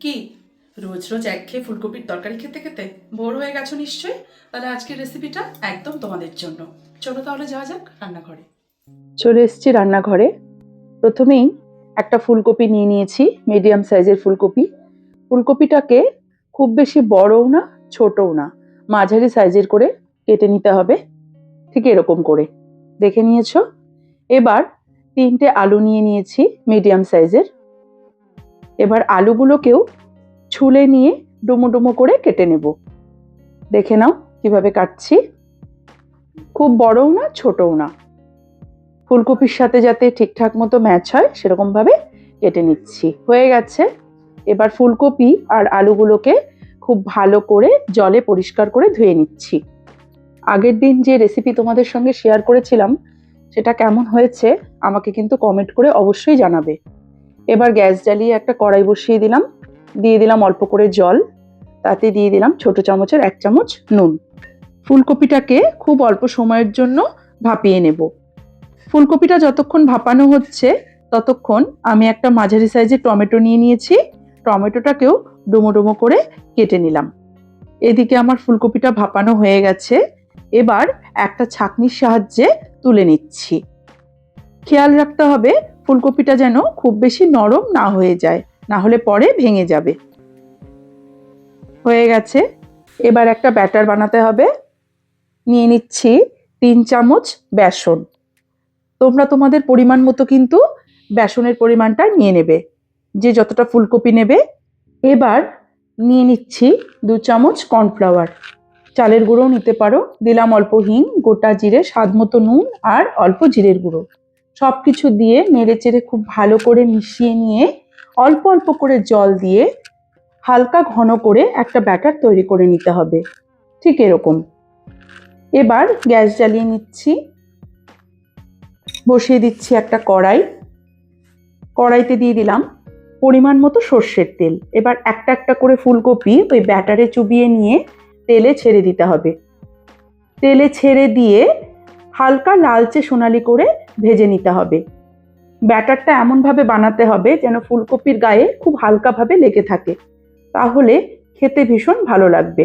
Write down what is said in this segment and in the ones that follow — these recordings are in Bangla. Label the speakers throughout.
Speaker 1: কি রোজ রোজ একঘেয়ে ফুলকপির তরকারি খেতে খেতে বোর হয়ে গেছো নিশ্চয়ই? তাহলে আজকের রেসিপিটা একদম তোমাদের জন্য। চলো তাহলে যাওয়া যাক রান্নাঘরে।
Speaker 2: চলে এসেছি রান্নাঘরে। প্রথমেই একটা ফুলকপি নিয়ে নিয়েছি, মিডিয়াম সাইজের ফুলকপি। ফুলকপিটাকে খুব বেশি বড়ও না ছোটও না, মাঝারি সাইজের করে কেটে নিতে হবে। ঠিক এরকম করে দেখে নিয়েছো। এবার 3টে আলু নিয়ে নিয়েছি মিডিয়াম সাইজের। এবার আলুগুলোকেও ছুলে নিয়ে ডুমো ডুমো করে কেটে নেব। দেখে নাও কিভাবে কাটছি, খুব বড়ও না ছোটও না, ফুলকপির সাথে যাতে ঠিকঠাক মতো ম্যাচ হয় সেরকম ভাবে কেটে নিচ্ছি। হয়ে গেছে। এবার ফুলকপি আর আলুগুলোকে খুব ভালো করে জলে পরিষ্কার করে ধুয়ে নিচ্ছি। আগের দিন যে রেসিপি তোমাদের সঙ্গে শেয়ার করেছিলাম সেটা কেমন হয়েছে আমাকে কিন্তু কমেন্ট করে অবশ্যই জানাবে। এবার গ্যাস জ্বালিয়ে একটা কড়াই বসিয়ে দিলাম, দিয়ে দিলাম অল্প করে জল, তাতে দিয়ে দিলাম ছোট চামচের 1 চামচ নুন। ফুলকপিটাকে খুব অল্প সময়ের জন্য ভাপিয়ে নেব। ফুলকপিটা যতক্ষণ ভাপানো হচ্ছে ততক্ষণ আমি একটা মাঝারি সাইজের টমেটো নিয়ে নিয়েছি। টমেটোটাকেও ডুমো ডুমো করে কেটে নিলাম। এদিকে আমার ফুলকপিটা ভাপানো হয়ে গেছে। এবার একটা ছাঁকনির সাহায্যে তুলে নিচ্ছি। খেয়াল রাখতে হবে ফুলকপিটা যেন খুব বেশি নরম না হয়ে যায়, না হলে পরে ভেঙে যাবে। হয়ে গেছে। এবার একটা ব্যাটার বানাতে হবে। নিয়ে নিচ্ছি 3 চামচ বেসন। তোমরা তোমাদের পরিমাণ মতো কিন্তু বেসনের পরিমাণটা নিয়ে নেবে, যে যতটা ফুলকপি নেবে। এবার নিয়ে নিচ্ছি 2 চামচ কর্নফ্লাওয়ার, চালের গুঁড়োও নিতে পারো। দিলাম অল্প হিং, গোটা জিরে, স্বাদ মতো নুন আর অল্প জিরের গুঁড়ো। সব কিছু দিয়ে নেড়েচেড়ে খুব ভালো করে মিশিয়ে নিয়ে অল্প অল্প করে জল দিয়ে হালকা ঘন করে একটা ব্যাটার তৈরি করে নিতে হবে। ঠিক এরকম। এবার গ্যাস জ্বালিয়ে নিচ্ছি, বসিয়ে দিচ্ছি একটা কড়াই। কড়াইতে দিয়ে দিলাম পরিমাণ মতো সর্ষের তেল। এবার একটা একটা করে ফুলকপি ওই ব্যাটারে চুবিয়ে নিয়ে তেলে ছেড়ে দিতে হবে। তেলে ছেড়ে দিয়ে হালকা লালচে সোনালি করে ভেজে নিতে হবে। ব্যাটারটা এমনভাবে বানাতে হবে যেন ফুলকপির গায়ে খুব হালকাভাবে লেগে থাকে, তাহলে খেতে ভীষণ ভালো লাগবে।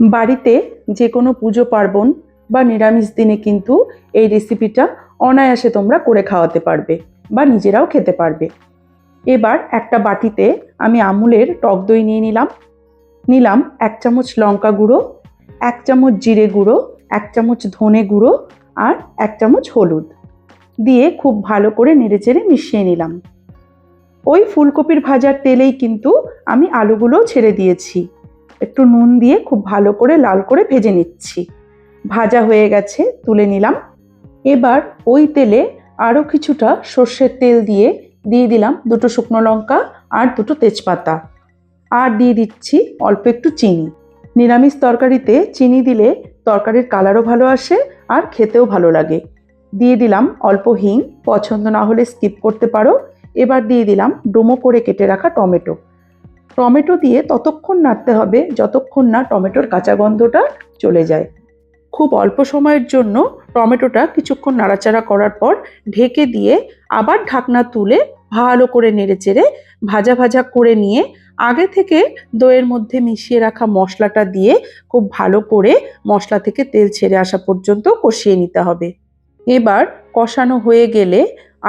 Speaker 2: বাড়িতে যে কোনো পুজো পার্বণ বা নিরামিষ দিনে কিন্তু এই রেসিপিটা অনায়াসে তোমরা করে খাওয়াতে পারবে বা নিজেরাও খেতে পারবে। এবার একটা বাটিতে আমি আমুলের টক দই নিয়ে নিলাম 1 চামচ লঙ্কা গুঁড়ো, 1 চামচ জিরে গুঁড়ো, 1 চামচ ধনে গুঁড়ো আর 1 চামচ হলুদ দিয়ে খুব ভালো করে নেড়েচেড়ে মিশিয়ে নিলাম। ওই ফুলকপির ভাজার তেলেই কিন্তু আমি আলুগুলোও ছেড়ে দিয়েছি। একটু নুন দিয়ে খুব ভালো করে লাল করে ভেজে নিচ্ছি। ভাজা হয়ে গেছে, তুলে নিলাম। এবার ওই তেলে আরও কিছুটা সর্ষের তেল দিয়ে দিলাম 2টো শুকনো লঙ্কা আর 2টো তেজপাতা, আর দিয়ে দিচ্ছি অল্প একটু চিনি। নিরামিষ তরকারিতে চিনি দিলে তরকারির কালারও ভালো আসে আর খেতেও ভালো লাগে। দিয়ে দিলাম অল্প হিং, পছন্দ না হলে স্কিপ করতে পারো। এবার দিয়ে দিলাম ডুমো করে কেটে রাখা টমেটো। টমেটো দিয়ে ততক্ষণ নাড়তে হবে যতক্ষণ না টমেটোর কাঁচা গন্ধটা চলে যায়। খুব অল্প সময়ের জন্য টমেটোটা কিছুক্ষণ নাড়াচাড়া করার পর ঢেকে দিয়ে আবার ঢাকনা তুলে ভালো করে নেড়েচেড়ে ভাজা ভাজা করে নিয়ে আগে থেকে দইয়ের মধ্যে মিশিয়ে রাখা মশলাটা দিয়ে খুব ভালো করে মশলা থেকে তেল ছেড়ে আসা পর্যন্ত কষিয়ে নিতে হবে। এবার কষানো হয়ে গেলে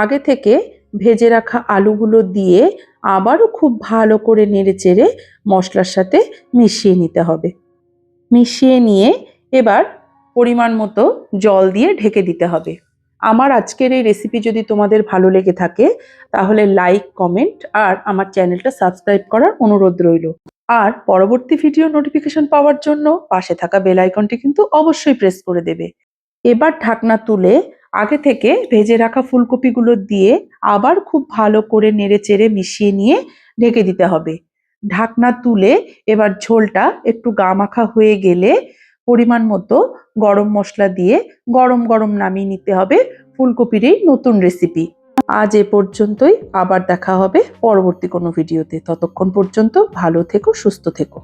Speaker 2: আগে থেকে ভেজে রাখা আলুগুলো দিয়ে আবারও খুব ভালো করে নেড়েচেড়ে মশলার সাথে মিশিয়ে নিতে হবে। মিশিয়ে নিয়ে এবার পরিমাণ মতো জল দিয়ে ঢেকে দিতে হবে। আমার আজকের এই রেসিপি যদি তোমাদের ভালো লেগে থাকে তাহলে লাইক, কমেন্ট আর আমার চ্যানেলটা সাবস্ক্রাইব করার অনুরোধ রইল। আর পরবর্তী ভিডিও নোটিফিকেশন পাওয়ার জন্য পাশে থাকা বেল আইকনটি কিন্তু অবশ্যই প্রেস করে দেবে। এবার ঢাকনা তুলে আগে থেকে ভেজে রাখা ফুলকপিগুলো দিয়ে আবার খুব ভালো করে নেড়েচেড়ে মিশিয়ে নিয়ে ঢেকে দিতে হবে। ঢাকনা তুলে এবার ঝোলটা একটু গা মাখা হয়ে গেলে পরিমাণ মতো গরম মশলা দিয়ে গরম গরম নামিয়ে নিতে হবে ফুলকপির এই নতুন রেসিপি। আজ এ পর্যন্তই, আবার দেখা হবে পরবর্তী কোনো ভিডিওতে। ততক্ষণ পর্যন্ত ভালো থেকো, সুস্থ থেকো।